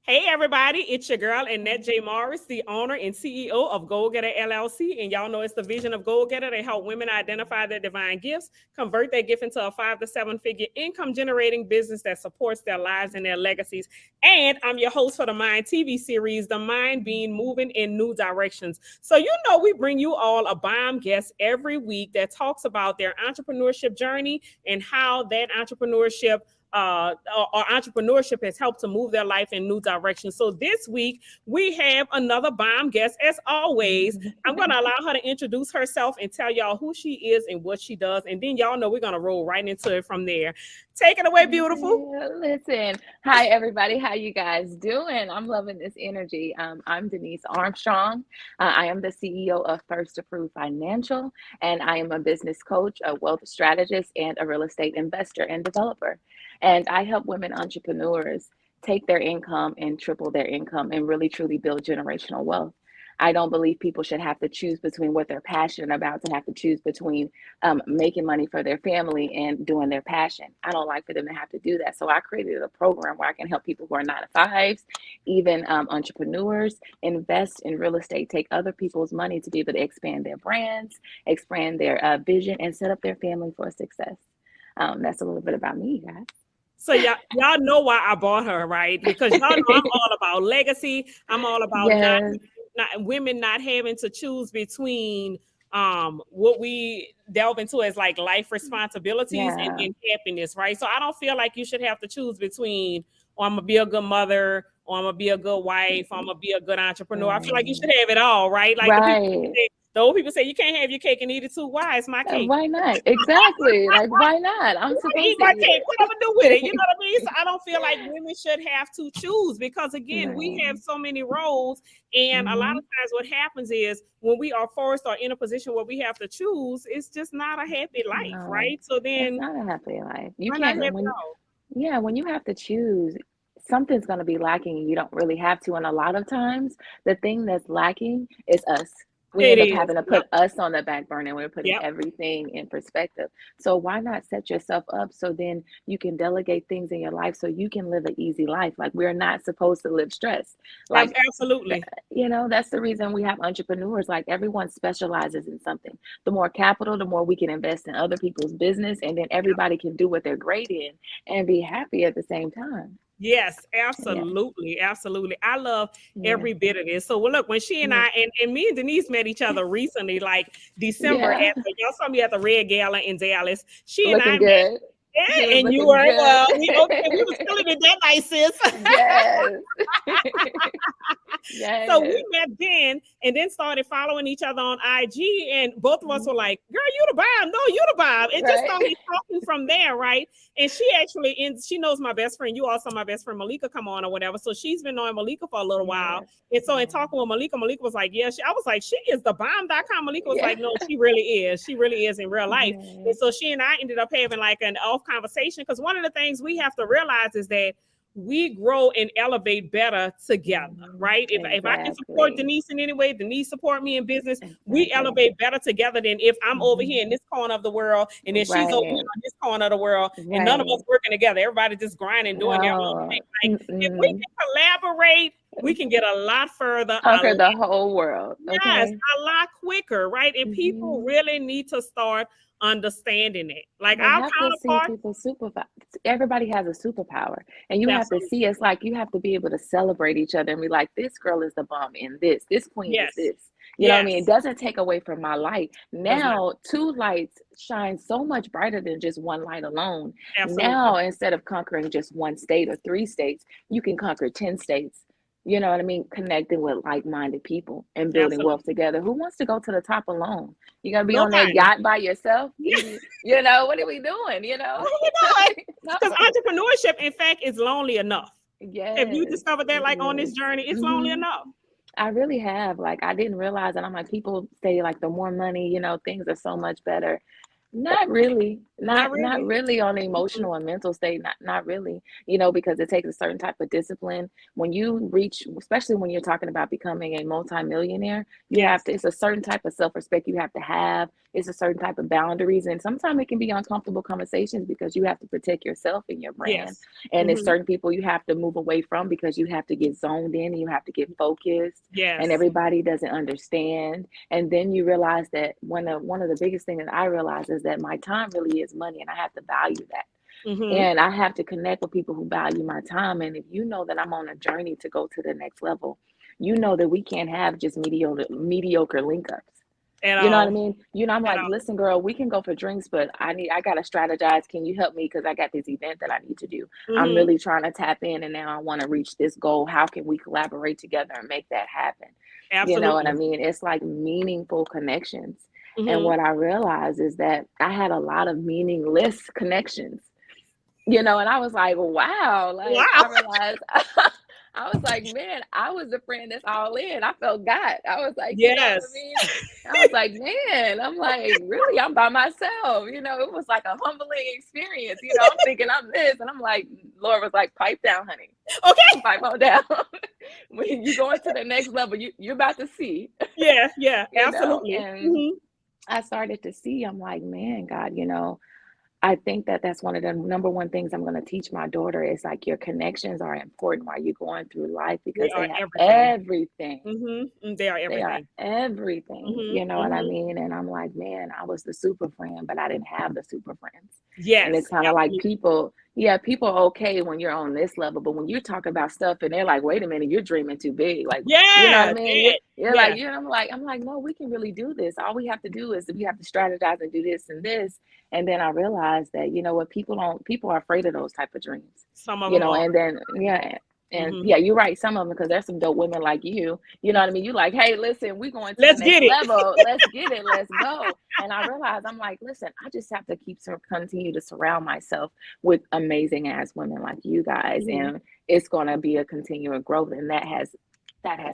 Hey everybody, it's your girl Annette J. Morris, the owner and CEO of Goal Getter LLC. And y'all know it's the vision of Goal Getter to help women identify their divine gifts, convert their gift into a 5 to 7 figure income generating business that supports their lives and their legacies. And I'm your host for the Mind TV series, The Mind Being Moving in New Directions. So you know we bring you all a bomb guest every week that talks about their entrepreneurship journey and how that or entrepreneurship has helped to move their life in new directions. So this week we have another bomb guest. As always, I'm going to allow her to introduce herself and tell y'all who she is and what she does, and then y'all know we're going to roll right into it from there. Take it away, beautiful. Listen, hi everybody. How you guys doing? I'm loving this energy. I'm Denise Armstrong. I am the CEO of First Approved Financial, and I am a business coach, a wealth strategist, and a real estate investor and developer. And I help women entrepreneurs take their income and triple their income and really truly build generational wealth. I don't believe people should have to choose between what they're passionate about, to have to choose between making money for their family and doing their passion. I don't like for them to have to do that. So I created a program where I can help people who are 9 to 5s, even entrepreneurs, invest in real estate, take other people's money to be able to expand their brands, expand their vision, and set up their family for success. That's a little bit about me, guys. So y'all know why I bought her, right? Because y'all know I'm all about legacy. I'm all about Yes. women not having to choose between what we delve into as like life responsibilities and Yeah. then happiness, right? So I don't feel like you should have to choose between, oh, I'm gonna be a good mother, or I'm gonna be a good wife, or I'm gonna be a good entrepreneur. I feel like you Right. should have it all, right? Like Right. the old people say you can't have your cake and eat it too. Why? It's my cake. Why not? Exactly. Like, why not? I'm Eat supposed to my eat cake. What I'm gonna do with it? You know it. what I mean? So I don't feel like women should have to choose because again, we have Right. so many roles, and a lot Hmm. of times what happens is when we are forced or in a position where we have to choose, it's just not a happy life, No, right? So it's then not a happy life. You why not can't, have and it when, all? yeah, when you have to choose, something's going to be lacking and you don't really have to. And a lot of times, the thing that's lacking is us. We It end up is. having to Yep. put us on the back burner. We're putting Yep. everything in perspective. So why not set yourself up so then you can delegate things in your life so you can live an easy life? Like we're not supposed to live stressed. Like Absolutely. that's the reason we have entrepreneurs. Like everyone specializes in something. The more capital, the more we can invest in other people's business, and then everybody can do what they're great in and be happy at the same time. Yes, Yeah, absolutely, absolutely. I love yeah, every bit of this. So, well, look, when she and yeah, and me and Denise met each other recently, like December, yeah. y'all saw me at the Red Gala in Dallas. She and I Looking met. good. She Yeah, was and you looking were good. well. We okay. We was killing it that night, sis. Yes. So we Yes. met then and then started following each other on IG. And both of us Mhm. were like, girl, you the bomb. No, you the bomb. And just Right. started talking from there, right? And she knows my best friend. You also my best friend Malika come on or whatever. So she's been knowing Malika for a little while. Yes. And so in Yeah. talking with Malika, Malika was like, yeah, I was like, she is the bomb.com. Malika was Yeah. like, no, she really is. She really is in real life. And Yes. so she and I ended up having like an off conversation because one of the things we have to realize is that we grow and elevate better together, Mhm. right? If I can support Exactly. Denise in any way, Denise support me in business, we Exactly. elevate better together than if I'm over Mhm. here in this corner of the world and then she's over here Right. on this corner of the world and none of us Right. working together. Everybody just grinding, doing their own thing. No. Like if we Mm-mm. can collaborate, we can get a lot further, Conquer the whole world. yes, Okay. a lot quicker, right? And people Mhm. really need to start understanding it. Like They our have to see counterpart, people superpower. Everybody has a superpower, and you have to absolutely. see. It's like you have to be able to celebrate each other and be like, "This girl is the bomb in this. This queen is Yes. this." You know what I mean? It Yes. doesn't take away from my light. Does not. Now, two lights shine so much brighter than just one light alone. Absolutely. Now, instead of conquering just one state or 3 states, you can conquer 10 states. You know what I mean? Connecting with like-minded people and building wealth Absolutely. together. Who wants to go to the top alone? You gotta be on that Nobody. yacht by yourself, eating. What are we doing? What are we doing? No. Because entrepreneurship, in fact, is lonely enough. Have you Yes, discovered that, it like on this is. journey, it's lonely Hmm. enough? I really have. Like, I didn't realize that. I'm like, people say, like, the more money, things are so much better. Not really. Not Not really. really on the Mhm. emotional and mental state. Not really. You know, because it takes a certain type of discipline. When you reach, especially when you're talking about becoming a multimillionaire, you have Yes. to, it's a certain type of self-respect you have to have. It's a certain type of boundaries. And sometimes it can be uncomfortable conversations because you have to protect yourself and your brand. Yes. And there's Mhm. certain people you have to move away from because you have to get zoned in and you have to get focused. And Yes. everybody doesn't understand, and then you realize that one of the biggest things that I realize is that my time really is money, and I have to value that. Mhm. And I have to connect with people who value my time. And if you know that I'm on a journey to go to the next level, you know that we can't have just mediocre link ups. At You know what I all. mean? You know, I'm At like, all. listen, girl, we can go for drinks, but I gotta strategize. Can you help me? Because I got this event that I need to do. I'm Mhm. really trying to tap in, and now I want to reach this goal. How can we collaborate together and make that happen? You know what I Absolutely. mean? It's like meaningful connections. And Mhm. what I realized is that I had a lot of meaningless connections, you know, and I was like, wow, like Wow. I realized I was like, man, I was a friend that's all in. I felt God. I was like, you know what I Yes. mean? I was like, man, I'm like, really, I'm by myself. You know, it was like a humbling experience. You know, I'm thinking I'm this, and I'm like, Lord was like, pipe down, honey. Okay. Pipe on down. When you go into the next level, you're about to see, Yeah. Yeah. you know, Absolutely. and Mhm. I started to see, I'm like, man, God, you know, I think that that's one of the number one things I'm going to teach my daughter is like your connections are important while you're going through life They because they are have everything. everything. They are They are everything. everything. Mhm. You know what I Mhm. mean? And I'm like, man, I was the super friend, but I didn't have the super friends. And it's Yes. kind of like Absolutely. people, yeah, people are okay when you're on this level, but when you talk about stuff and they're like, wait a minute, you're dreaming too big. Like, you know what I Yeah. mean? That. You're like, Yeah. you know, I'm like, no, we can really do this. All we have to do is we have to strategize and do this and this. And then I realized that, you know what, people are afraid of those type of dreams, Some of you them know, are. and then, yeah. And Mhm. yeah, you're right. Some of them, because there's some dope women like you know what I mean? You like, hey, listen, we going to the Let's next get it. level. Let's get it. Let's go. And I realized I'm like, listen, I just have to continue to surround myself with amazing ass women like you guys. Mhm. And it's gonna be a continual growth. And that has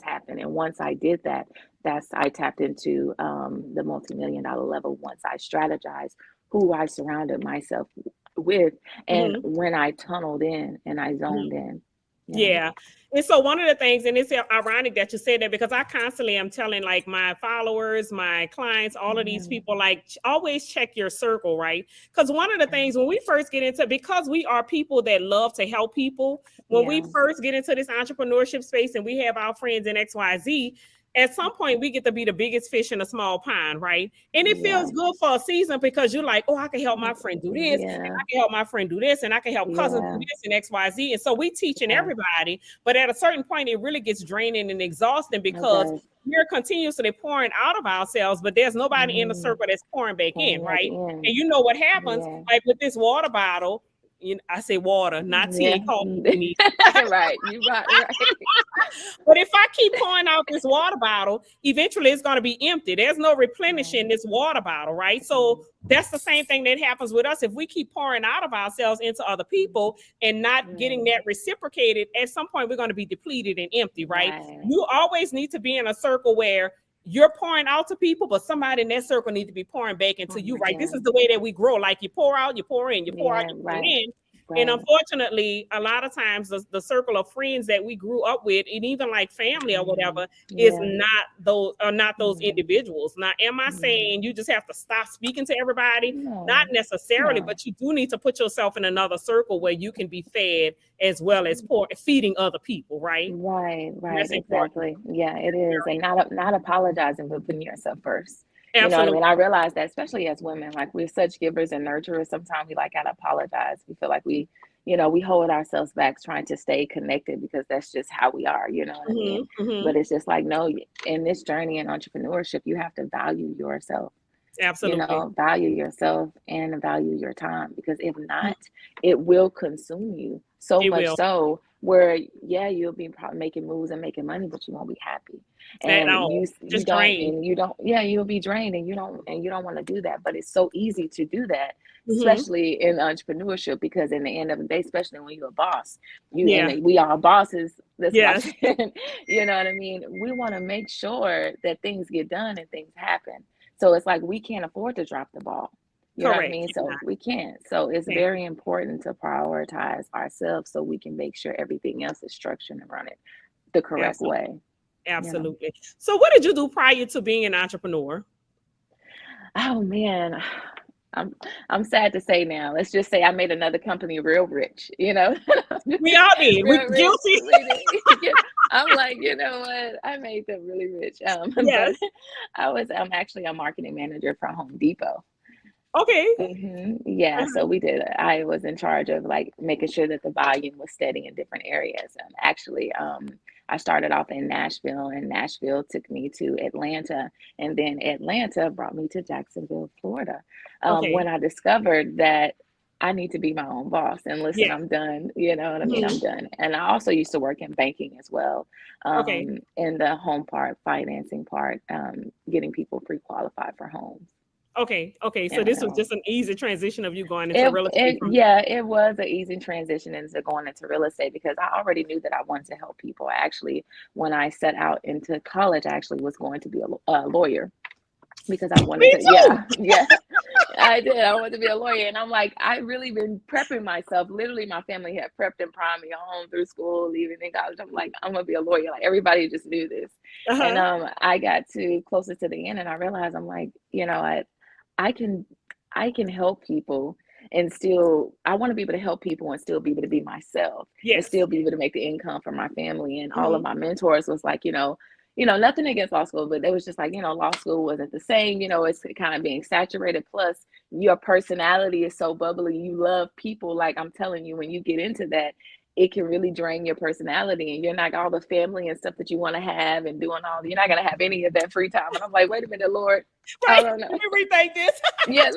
happened. And once I did that, I tapped into the multi-million dollar level once I strategized who I surrounded myself with and Mhm. when I tunneled in and I zoned Mhm. in. Yeah. Yeah. And so one of the things, and it's ironic that you said that because I constantly am telling like my followers, my clients, all of these Yeah. people, like always check your circle, right? Because one of the things when we first get into, because we are people that love to help people, when we Yeah. first get into this entrepreneurship space and we have our friends in XYZ, at some point we get to be the biggest fish in a small pond, right? And it Yeah. feels good for a season because you're like, oh, I can help my friend do this, and Yeah. I can help my friend do this, and I can help cousins do Yeah. this and XYZ. And so we teaching Yeah. everybody, but at a certain point, it really gets draining and exhausting It because does. we're continuously pouring out of ourselves, but there's nobody in the Mm. circle that's pouring back in, Pouring back right? in. And you know what happens, Yeah. like with this water bottle. I say water, not tea Yeah. and coffee, Denise. Right. You right. But if I keep pouring out this water bottle, eventually it's going to be empty. There's no Right. replenishing this water bottle, right? So Mm. that's the same thing that happens with us. If we keep pouring out of ourselves into other people and not getting Right. that reciprocated, at some point we're going to be depleted and empty, right? Right. You always need to be in a circle where you're pouring out to people, but somebody in that circle needs to be pouring back into Pouring you, back right? This is in. the way that we grow. Like you pour out, you pour in, you pour out, Yeah. you pour Right. in. And Right. unfortunately, a lot of times the circle of friends that we grew up with, and even like family or Mm. whatever, is Yeah. not those Mm. individuals. Now, am I Mm. saying you just have to stop speaking to everybody? Not No. necessarily, No. but you do need to put yourself in another circle where you can be fed as well as feeding other people, right? Right, And right, that's important. exactly. Yeah, it That's is. very And not apologizing for putting yourself first. You know what I mean? absolutely. I realize that especially as women, like we're such givers and nurturers, sometimes we like gotta apologize. We feel like we hold ourselves back trying to stay connected because that's just how we are, you know what I Hmm. mean? Hmm. But it's just like, no, in this journey in entrepreneurship, you have to value yourself, Absolutely. value yourself and value your time because if not, it will consume you so It much will. so where yeah, you'll be probably making moves and making money, but you won't be happy. At And all. you Just don't drained. and you don't yeah, you'll be drained and you don't want to do that. But it's so easy to do that, Hmm. especially in entrepreneurship, because in the end of the day, especially when you're a boss, Yeah. we are bosses that's Yes. watching, you know what I mean? We want to make sure that things get done and things happen. So it's like we can't afford to drop the ball. You know what I Correct. mean? So we can't. So it's Can't. very important to prioritize ourselves so we can make sure everything else is structured and running the correct Absolutely. way, you know. Absolutely. So what did you do prior to being an entrepreneur? Oh man, I'm I'm sad to say now. Let's just say I made another company real rich, you know. We all did. We Real rich. guilty. We did. Yeah. I'm like, you know what? I made them really rich. But Yes. I'm actually a marketing manager for Home Depot. Okay. Yeah, Uh-huh. so we did. I was in charge of like making sure that the volume was steady in different areas. I started off in Nashville, and Nashville took me to Atlanta, and then Atlanta brought me to Jacksonville, Florida. Okay. When I discovered that I need to be my own boss, and listen, Yeah. I'm done. You know what I mean? I'm Mhm. done. And I also used to work in banking as well, Okay. in the home part, financing part, getting people pre-qualified for homes. Okay. Okay. So this was And just an easy transition of you going into real estate from yeah, it was an easy transition into going into real estate because I already knew that I wanted to help people. I actually, when I set out into college, I actually was going to be a lawyer because I wanted me to, too. yeah, yeah, I did. I wanted to be a lawyer. And I'm like, I really been prepping myself. Literally, my family had prepped and primed me home through school, even in college. I'm like, I'm going to be a lawyer. Like everybody just knew this. And Uh-huh. I got to closer to the end and I realized I'm like, you know, I can I can help people and still I want to be able to help people and still be able to be myself and Yes. still be able to make the income for my family. And all of Mhm. my mentors was like, nothing against law school, but they was just like, law school wasn't the same, it's kind of being saturated. Plus your personality is so bubbly. You love people. Like I'm telling you, when you get into that, it can really drain your personality and you're not all the family and stuff that you want to have and doing all, you're not going to have any of that free time. And I'm like, wait a minute, Lord, I Right. don't know. Let me rethink this. Yeah,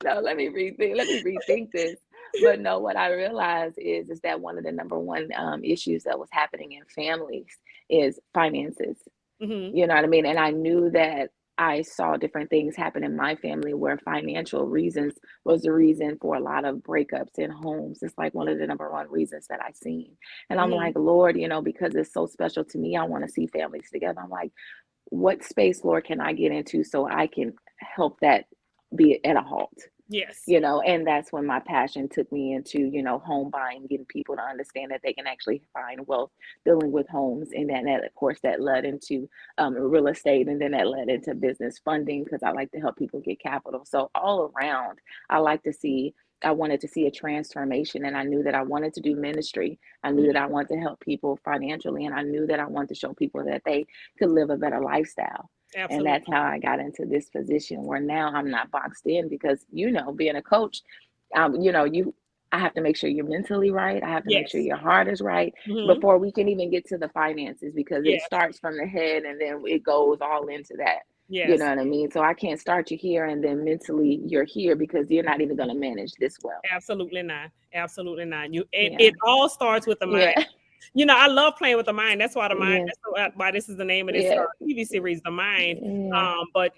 no, let me rethink this. But no, what I realized is that one of the number one issues that was happening in families is finances. Mhm. You know what I mean? And I knew that I saw different things happen in my family where financial reasons was the reason for a lot of breakups in homes. It's like one of the number one reasons that I seen. And I'm Mhm. like, Lord, because it's so special to me, I want to see families together. I'm like, what space, Lord, can I get into so I can help that be at a halt? Yes. And that's when my passion took me into, home buying, getting people to understand that they can actually find wealth dealing with homes. And then that, of course, that led into real estate. And then that led into business funding because I like to help people get capital. So all around, I like to see, I wanted to see a transformation. And I knew that I wanted to do ministry. I knew that Mhm. I wanted to help people financially. And I knew that I wanted to show people that they could live a better lifestyle. And that's Absolutely. how I got into this position where now I'm not boxed in because, being a coach, you I have to make sure you're mentally right. I have to make sure Yes. your heart is right Mhm. before we can even get to the finances because it Yes. starts from the head and then it goes all into that. You know Yes. what I mean? So I can't start you here and then mentally you're here because you're not even going to manage this well. Absolutely not. Absolutely not. It Yeah. all starts with the mind. Yeah. I love playing with the mind. That's why the mind. Yes. Why this is the name of this Yeah. TV series, The Mind. Yeah. But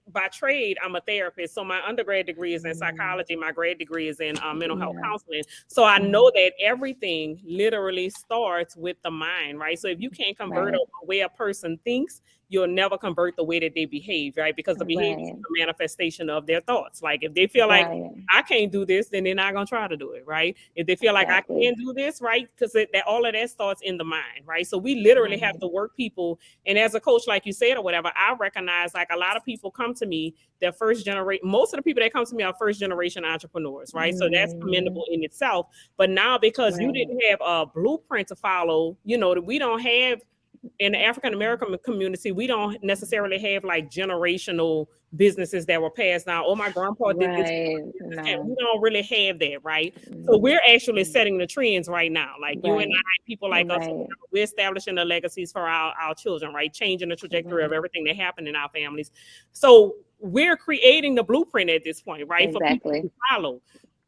by trade, I'm a therapist. So my undergrad degree is in Mm, psychology. My grad degree is in mental health yeah. counseling. So I Mm, know that everything literally starts with the mind, right? So if you can't convert right. a way a person thinks, you'll never convert the way that they behave, right? Because the behavior is Right. a manifestation of their thoughts. Like if they feel like Right. I can't do this, then they're not gonna try to do it, right? If they feel like I Exactly. can do this, right? Because that all of that starts in the mind, right? So we literally have Right. to work people. And as a coach, like you said, or whatever, I recognize like a lot of people come to me, they're first generation. Most of the people that come to me are first generation entrepreneurs, right? So that's Mhm. commendable in itself. But now because you Right. didn't have a blueprint to follow, that we don't have in the African American community, we don't necessarily have like generational businesses that were passed down. Oh, my grandpa did this. Right. We No. don't really have that, right? So Mm, we're actually mm. setting the trends right now. Like you and Right. I, people like us, Right. we're establishing the legacies for our children, right? Changing the trajectory of Right. everything that happened in our families. So we're creating the blueprint at this point, right? For people Exactly. to follow.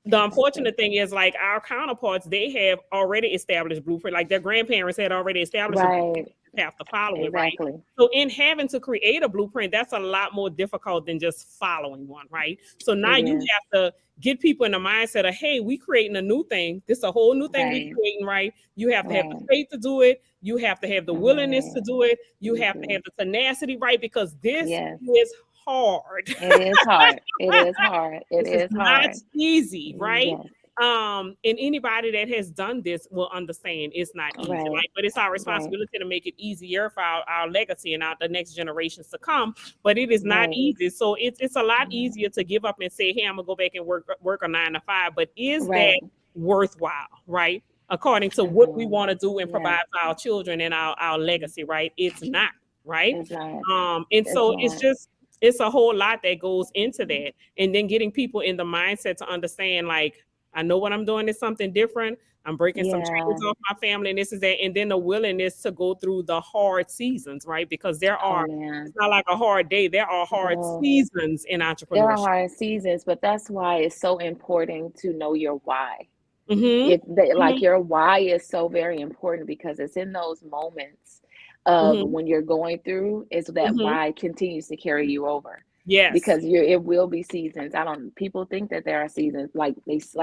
The Exactly. unfortunate thing is like our counterparts, they have already established blueprint, like their grandparents had already established a blueprint, Right. have to follow it, right? Exactly. So in having to create a blueprint, that's a lot more difficult than just following one, right? So now It you is. have to get people in the mindset of, hey, we creating a new thing. This is a whole new thing we Right. creating, right? You have to have the Right. faith to do it. You have to have the willingness Right. to do it. You You have to do. have the tenacity, right? Because this Yes. is hard. It is hard. It is hard. It This is is not hard. easy, right? Yes. And anybody that has done this will understand it's not easy, Right. right? But it's our Right. responsibility to make it easier for our legacy and the next generations to come. But it is not Right. easy. So it's a lot Right. easier to give up and say, hey, I'm gonna go back and work a 9 to 5. But is that Right. worthwhile, right? According to what we Mhm. want to do and Yes. provide for our children and our legacy, right? It's not, right? It's not. And It's so it's not. just it's a whole lot that goes into that. And then getting people in the mindset to understand, like, I know what I'm doing is something different. I'm breaking some Yeah. chains off my family, and this is that. And then the willingness to go through the hard seasons, right? Because Oh it's man. not like a hard day. There are hard Oh, seasons in there are entrepreneurship. hard seasons, but that's why it's so important to know your why. Mm-hmm. If they, Mm-hmm. like, your why is so very important because it's in those moments of Mm-hmm. when you're going through is that Mm-hmm. why continues to carry you over, Yes. because it will be seasons. I don't People think that there are seasons, like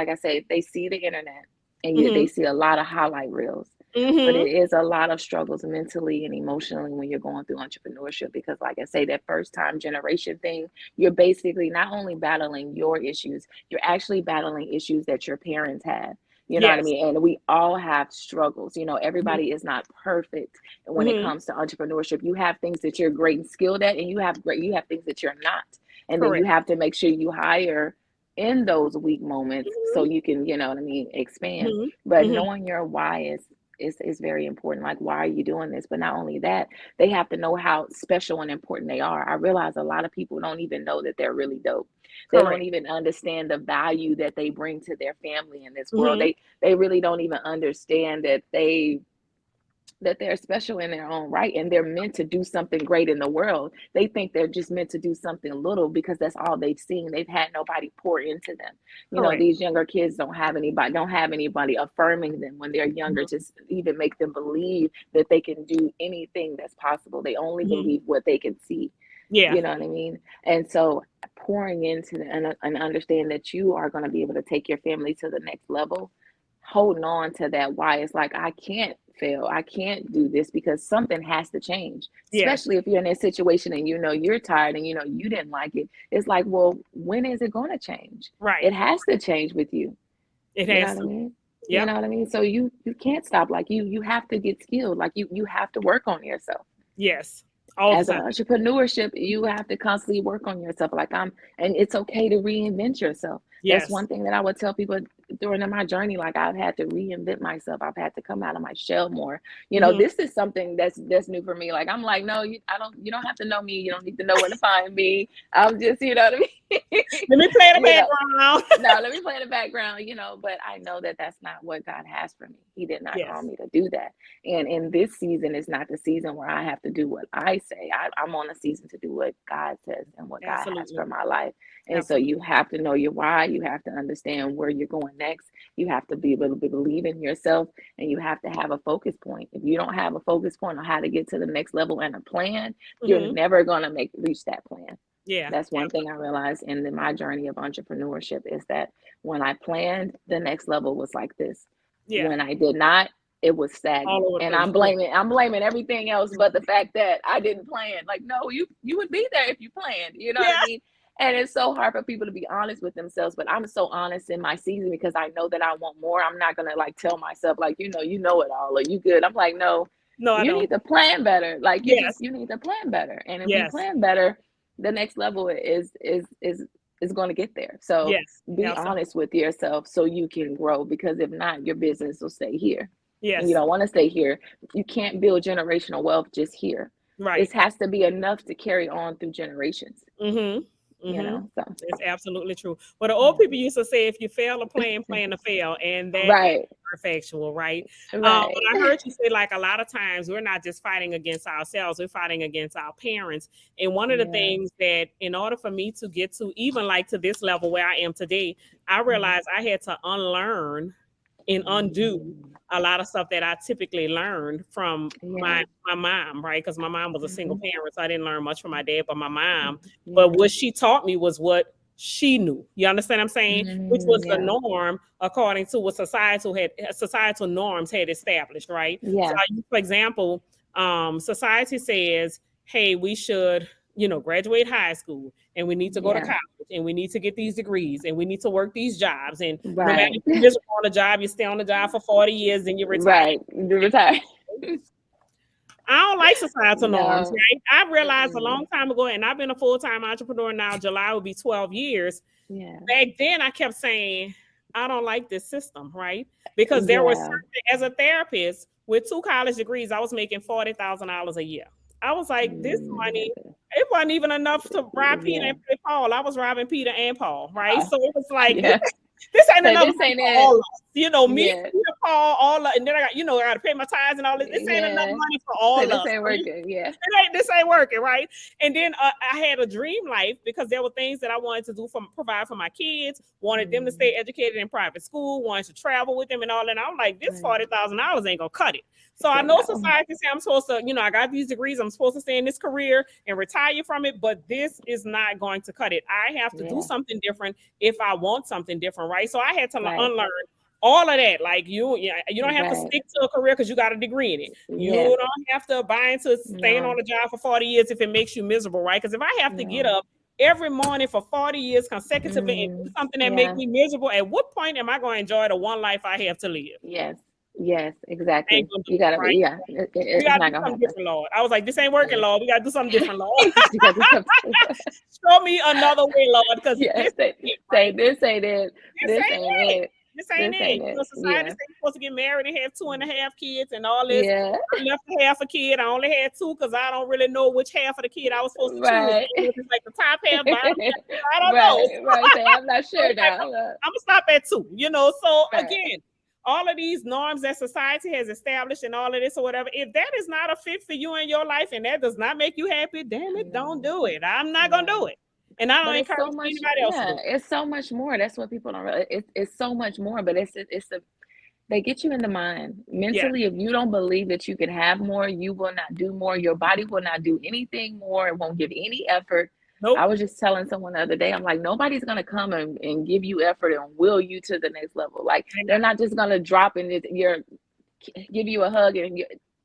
I say, they see the internet and Mm-hmm. they see a lot of highlight reels, but Mm-hmm. it is a lot of struggles mentally and emotionally when you're going through entrepreneurship, because like I say, that first time generation thing, you're basically not only battling your issues, you're actually battling issues that your parents had. You know what I Yes. mean? And we all have struggles. Mm-hmm. Everybody is not perfect when it Mm-hmm. comes to entrepreneurship. You have things that you're great and skilled at, and you have things that you're not. And then you Correct. have to make sure you hire in those weak moments so Mm-hmm. you can, expand. Mm-hmm. But Mm-hmm. knowing your why is very important. Like, why are you doing this? But not only that, they have to know how special and important they are. I realize a lot of people don't even know that they're really dope. They don't Correct. even understand the value that they bring to their family in this world. Mm-hmm. They really don't even understand that they're special in their own right, and they're meant to do something great in the world. They think they're just meant to do something little because that's all they've seen. They've had nobody pour into them. Correct. These younger kids don't have anybody affirming them when they're younger, Mm-hmm. to even make them believe that they can do anything that's possible. They only Mm-hmm. believe what they can see. Yeah. You know what I mean? And so pouring into and understand that you are going to be able to take your family to the next level, holding on to that why. It's like, I can't fail. I can't do this because something has to change. Yeah. Especially if you're in a situation and you're tired and you didn't like it. It's like, well, when is it going to change? Right. It has to change with you. It You know has what I to. mean? You Yep. know what I mean? So you can't stop. Like, you have to get skilled. Like, you have to work on yourself. Yes. All the As an time. entrepreneurship, you have to constantly work on yourself. And it's okay to reinvent yourself. That's Yes. one thing that I would tell people during my journey. Like, I've had to reinvent myself. I've had to come out of my shell more. Mm-hmm. This is something that's new for me. Like, I'm like, no, you don't have to know me. You don't need to know where to find me. I'm just, you know what I mean? Let me play the you know, background. no, let me play in the background, but I know that that's not what God has for me. He did not call Yes. me to do that. And in this season is not the season where I have to do what I say. I'm on a season to do what God says and what God has Absolutely. for my life. And so you Absolutely. have to know your why. You have to understand where you're going next. You have to be able to believe in yourself, and you have to have a focus point. If you don't have a focus point on how to get to the next level and a plan, you're Mm-hmm. never going to reach that plan. Yeah. That's one thing I Absolutely. realized in my journey of entrepreneurship, is that when I planned, the next level was like this. Yeah. When I did not, it was All stagnant. over the And place. I'm Yeah. blaming I'm blaming everything else but the fact that I didn't plan. Like, no, you would be there if you planned. You know what I Yeah. mean? And it's so hard for people to be honest with themselves, but I'm so honest in my season because I know that I want more. I'm not gonna like tell myself like, you know it all, or you good. I'm like, no, No, I you don't. need to plan better. Like, Yes. you need to plan better. And if you Yes. plan better, the next level is going to get there. So Yes. be Absolutely. honest with yourself so you can grow, because if not, your business will stay here. And you Yes. don't want to stay here. You can't build generational wealth just here. Right. It has to be enough to carry on through generations, Mm-hmm. Mm-hmm. So It's absolutely true. But the old yeah. people used to say, if you fail a plan to fail. And that is Right. factual, right? Right. But I heard you say, like, a lot of times we're not just fighting against ourselves, we're fighting against our parents. And one of the Yeah. things that, in order for me to get to even like to this level where I am today, I Mhm. realized I had to unlearn and undo Mhm. a lot of stuff that I typically learned from Yeah. my mom, right? Because my mom was a single Mhm. parent, so I didn't learn much from my dad, but my mom. But Yeah. what she taught me was what she knew. You understand what I'm saying? Which was the Yeah. norm according to what societal norms had established, right? So Yeah. I use, for example, society says, hey, we should, graduate high school, and we need to go to Yeah. college, and we need to get these degrees, and we need to work these jobs. And no matter Right. if you're miserable on a job, you stay on the job for 40 years and you retire. Right. The retire. I don't like societal norms, No. right? I realized a Mm-mm. long time ago, and I've been a full-time entrepreneur now. July will be 12 years. Yeah. Back then, I kept saying, I don't like this system, right? Because there was Yeah. certain, as a therapist with 2 college degrees, I was making $40,000 a year. I was like, this money, Mm, it wasn't even enough to rob Peter yeah. and pay Paul. I was robbing Peter and Paul, right? So it was like, Yeah. this ain't So enough this money ain't for it. all of us. Me, Yeah. Peter, Paul, all of, and then I got to pay my tithes and all this. This ain't enough Yeah. money for So all of this us. ain't working. Yeah. This ain't working, right? And then I had a dream life because there were things that I wanted to do provide for my kids, wanted them to stay educated in private school, wanted to travel with them and all that. And I'm like, this Right. $40,000 ain't gonna cut it. So I Yeah, know no. society say I'm supposed to, I got these degrees, I'm supposed to stay in this career and retire from it, but this is not going to cut it. I have to do Yeah. something different if I want something different, right? So I had to Right. unlearn all of that. Like you don't have to Right. stick to a career because you got a degree in it. You Yeah. don't have to buy into staying on No. a job for 40 years if it makes you miserable, right? Because if I have to get No. up every morning for 40 years consecutively and do something that makes Yeah. me miserable, at what point am I going to enjoy the one life I have to live? Yes. Yes. I Exactly. ain't gonna do You it, gotta. right? Yeah. We It's gotta not do gonna something happen. different, Lord. I was like, this ain't working, Lord. We gotta do something different, Lord. You gotta do something. Show me another way, Lord, because Yeah. this Say, ain't it, say right? this ain't it. This This ain't ain't it. it. This ain't This it. ain't it. Society Yeah. says you're supposed to get married and have 2.5 kids and all this. Yeah. I left to half a kid. I only had 2 because I don't really know which half of the kid I was supposed to choose. Right. If it's like the top half, bottom half, I don't know. Right. Right. Say I'm not So sure it's like, now. I'm gonna stop at 2. So Right. again, all of these norms that society has established and all of this or whatever, if that is not a fit for you in your life and that does not make you happy, damn it, don't No. do it. I'm not gonna do it. And I don't But it's so encourage much, anybody else to do yeah, it. it's so much more. That's what people don't realize. It's so much more, but they get you in the mind. Yeah. Mentally, if you don't believe that you can have more, you will not do more. Your body will not do anything more. It won't give any effort. I Nope. was just telling someone the other day, I'm like, nobody's gonna come and give you effort and will you to the next level. Like They're they're not. not just gonna drop in give you a hug and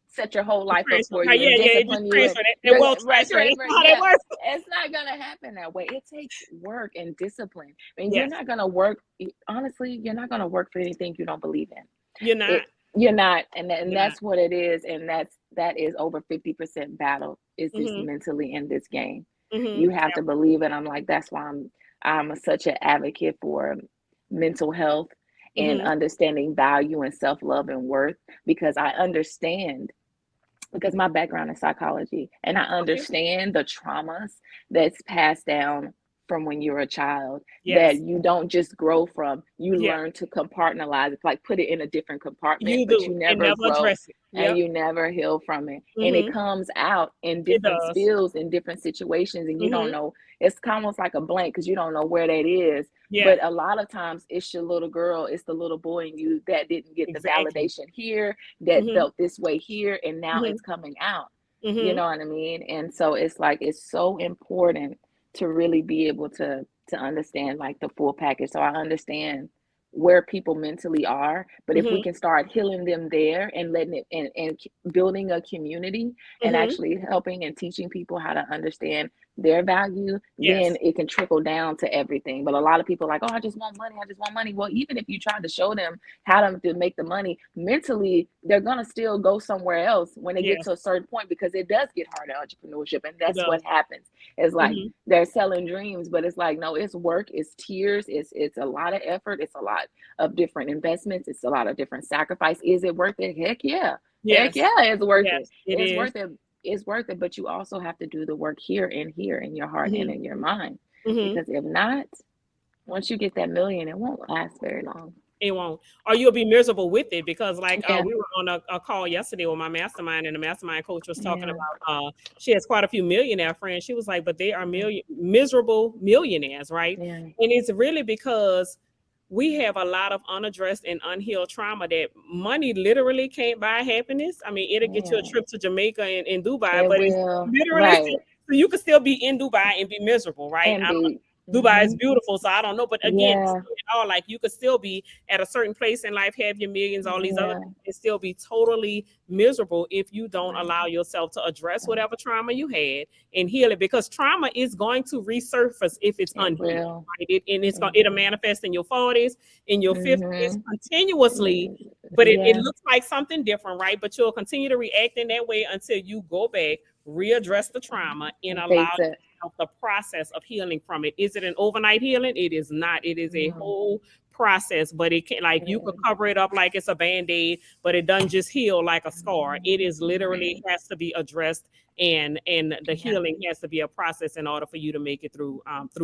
set your whole life up Transfer. for you and Yeah, it just discipline you and transfer. That you're will right transfer. That's transfer. not how that Yeah, works. it's not gonna happen that way. It takes work and discipline. I mean, you're Yes, not gonna work. Honestly, you're not gonna work for anything you don't believe in. you're not. It you're not, and You're not. that's what it is, and that is over 50% battle is this Mm-hmm. mentally in this game. Mm-hmm. You have to believe it. I'm like, that's why such an advocate for mental health and Mm-hmm. understanding value and self-love and worth because I understand because my background is psychology and I Okay. understand the traumas that's passed down from when you're a child that Yes. you don't just grow from, you Yeah. learn to compartmentalize it, like put it in a different compartment, You but do you and never never grow address it. and Yep. you never heal from it. And it Mm-hmm. comes out in It different does. spills in different situations, and you don't Mm-hmm. know. It's almost like a blank because you don't know where that is. Yeah. But a lot of times it's your little girl, it's the little boy in you that didn't get the Exactly. validation here, that Mm-hmm. felt this way here, and now Mm-hmm. it's coming out. You Mm-hmm. know what I mean? And so it's like it's so important to really be able to understand like the full package. So I understand where people mentally are, but if we Mm-hmm. can start healing them there and letting it and building a community and Mm-hmm. actually helping and teaching people how to understand their value, then Yes. it can trickle down to everything. But a lot of people are like, oh, I just want money, I just want money. Well, even if you try to show them how to make the money, mentally they're gonna still go somewhere else when they get Yes. to a certain point because it does get hard at entrepreneurship, and It that's what does. happens. It's like Mm-hmm. they're selling dreams, but it's like no, it's work, it's tears, it's a lot of effort, it's a lot of different investments, it's a lot of different sacrifice. Is it worth it? Heck yeah. Heck Yes. yeah, it's worth it. Yes. It It's is. worth it. It's worth it, but you also have to do the work here in your heart and Mm-hmm. in your mind. Mm-hmm. Because if not, once you get that million, it won't last very long. It won't, or you'll be miserable with it because, like, Yeah, we were on a call yesterday with my mastermind, and the mastermind coach was talking yeah, about she has quite a few millionaire friends. She was like, but they are yeah, miserable millionaires, right? yeah, And it's really because we have a lot of unaddressed and unhealed trauma that money literally can't buy happiness. I mean, it'll get you a yeah. trip to Jamaica and Dubai, It but it's will. literally Right. so you can still be in Dubai and be miserable, right? And be Dubai is hmm beautiful, so I don't know. But again, yeah, all. Like you could still be at a certain place in life, have your millions, all these other Yeah. things, and still be totally miserable if you don't Right. allow yourself to address Right. whatever trauma you had and heal it, because trauma is going to resurface if it's It unhealed. will. Right? And It it'll will. manifest in your 40s, in your 50s, Mm-hmm. continuously, but it Yeah. looks like something different, right? But you'll continue to react in that way until you go back, readdress the trauma, and And allow face it. the process of healing from it. Is it an overnight healing? It is not. It is a No. whole process, but it can, like, you could It cover it up like it's a band-aid, but it doesn't just heal like a is. scar. It is literally Right. has to be addressed, and the Yeah. healing has to be a process in order for you to make it through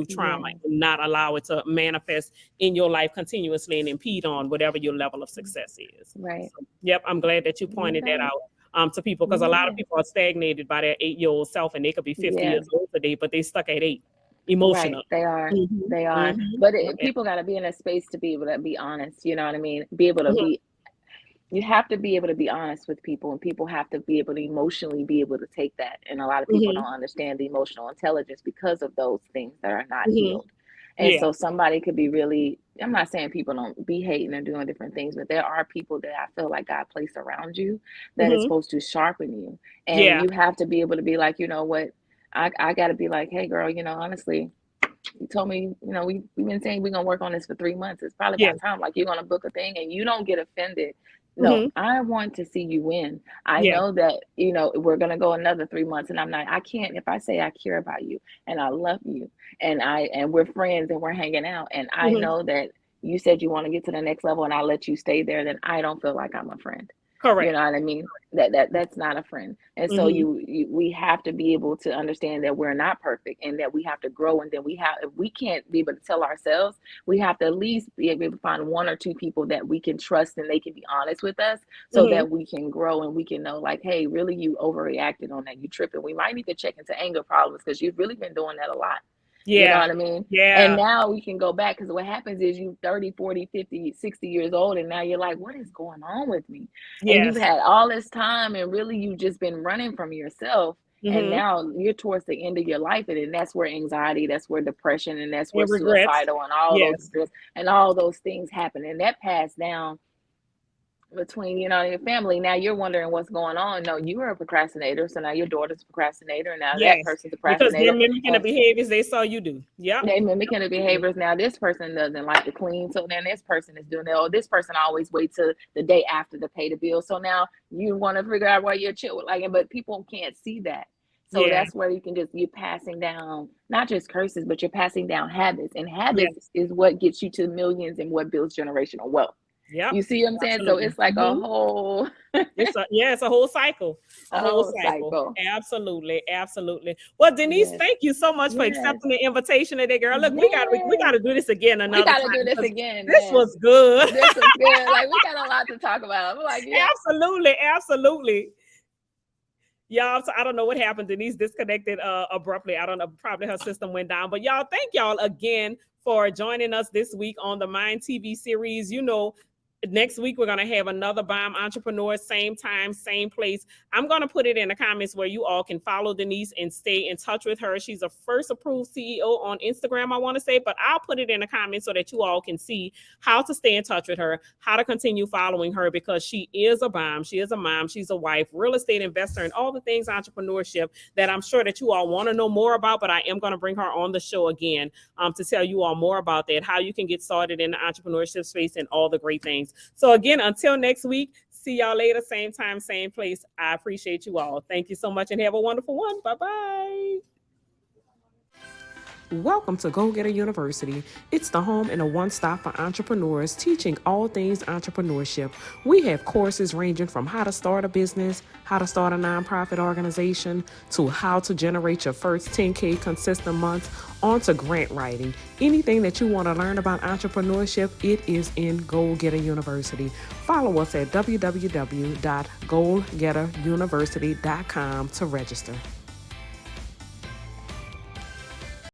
trauma Yeah. and not allow it to manifest in your life continuously and impede on whatever your level of success is. Right. So, yep, I'm glad that you You're pointed that right. out to people, because a lot of Yeah. people are stagnated by their 8-year-old self, and they could be 50 Yeah. years old today, but they stuck at 8 Right. emotionally. They are. Mhm, They are. mhm. But Yeah. people got to be in a space to be able to be honest. You know what I mean? Be able to Mhm, be. You have to be able to be honest with people, and people have to be able to emotionally be able to take that. And a lot of people mhm, don't understand the emotional intelligence because of those things that are not mhm. healed. And Yeah. so somebody could be really, I'm not saying people don't be hating and doing different things, but there are people that I feel like God placed around you that is Mhm. supposed to sharpen you. And Yeah. you have to be able to be like, you know what? I got to be like, hey, girl, honestly, you told me, we've been saying we're gonna work on this for 3 months. It's probably Yeah. about time. Like, you're gonna book a thing and you don't get offended. No, Mhm. I want to see you win. I Yeah. know that, we're gonna go another 3 months, and I can't, if I say I care about you and I love you and we're friends and we're hanging out, and I Mhm. know that you said you want to get to the next level and I let you stay there, then I don't feel like I'm a friend. You Correct. know what I mean? That's not a friend. And so Mhm. we have to be able to understand that we're not perfect and that we have to grow. And then if we can't be able to tell ourselves, we have to at least be able to find one or two people that we can trust and they can be honest with us, so Mhm. that we can grow and we can know, like, hey, really, you overreacted on that. You tripping. We might need to check into anger problems because you've really been doing that a lot. You know Yeah. what I mean? And Yeah. now we can go back, because what happens is you 30, 40, 50, 60 years old, and now you're like, what is going on with me? And you've Yes. had all this time, and really you've just been running from yourself. And Mhm. now you're towards the end of your life, and then that's where anxiety, that's where depression, and that's where And regrets. suicidal and all those Yes. and all those things happen. And that passed down between your family. Now you're wondering what's going on. No, you were a procrastinator, so now your daughter's a procrastinator, and now that Yes. person's a Because they're procrastinator, mimicking the and behaviors they saw you do. Yep. they mimicking the Absolutely. behaviors. Now this person doesn't like to clean, so then this person is doing that. Oh, this person always waits till the day after to pay the bill. So now you want to figure out why your child like it, but people can't see that. So Yeah. that's where you're passing down not just curses, but you're passing down habits. And habits Yes. is what gets you to millions and what builds generational wealth. Yep. You see what I'm saying? So Absolutely. it's like a Mhm. whole It's a whole cycle. A a whole whole cycle. cycle. Absolutely. Absolutely. Well, Denise, Yes. thank you so much for Yes. accepting the invitation today, girl. Look, we Yes. gotta do this again We another got to do time, this because again, this man. was good. This was good. Like, we got a lot to talk about. I'm like, yep. Absolutely. Absolutely. Y'all, so I don't know what happened. Denise disconnected abruptly. I don't know. Probably her system went down. But y'all, thank y'all again for joining us this week on the Mind TV series. Next week we're gonna have another bomb entrepreneur, same time, same place. I'm gonna put it in the comments where you all can follow Denise and stay in touch with her. She's a first approved CEO on Instagram, I want to say, but I'll put it in the comments so that you all can see how to stay in touch with her, how to continue following her, because she is a bomb, she is a mom, she's a wife, real estate investor, and all the things entrepreneurship that I'm sure that you all want to know more about. But I am going to bring her on the show again to tell you all more about that, how you can get started in the entrepreneurship space and all the great things. So again, until next week, see y'all later, same time, same place. I appreciate you all. Thank you so much and have a wonderful one. Bye-bye. Welcome to Go Getter University. It's the home and a one-stop for entrepreneurs, teaching all things entrepreneurship. We have courses ranging from how to start a business, how to start a nonprofit organization, to how to generate your first 10K consistent month, on to grant writing. Anything that you want to learn about entrepreneurship, it is in Go Getter University. Follow us at www.goalgetteruniversity.com to register.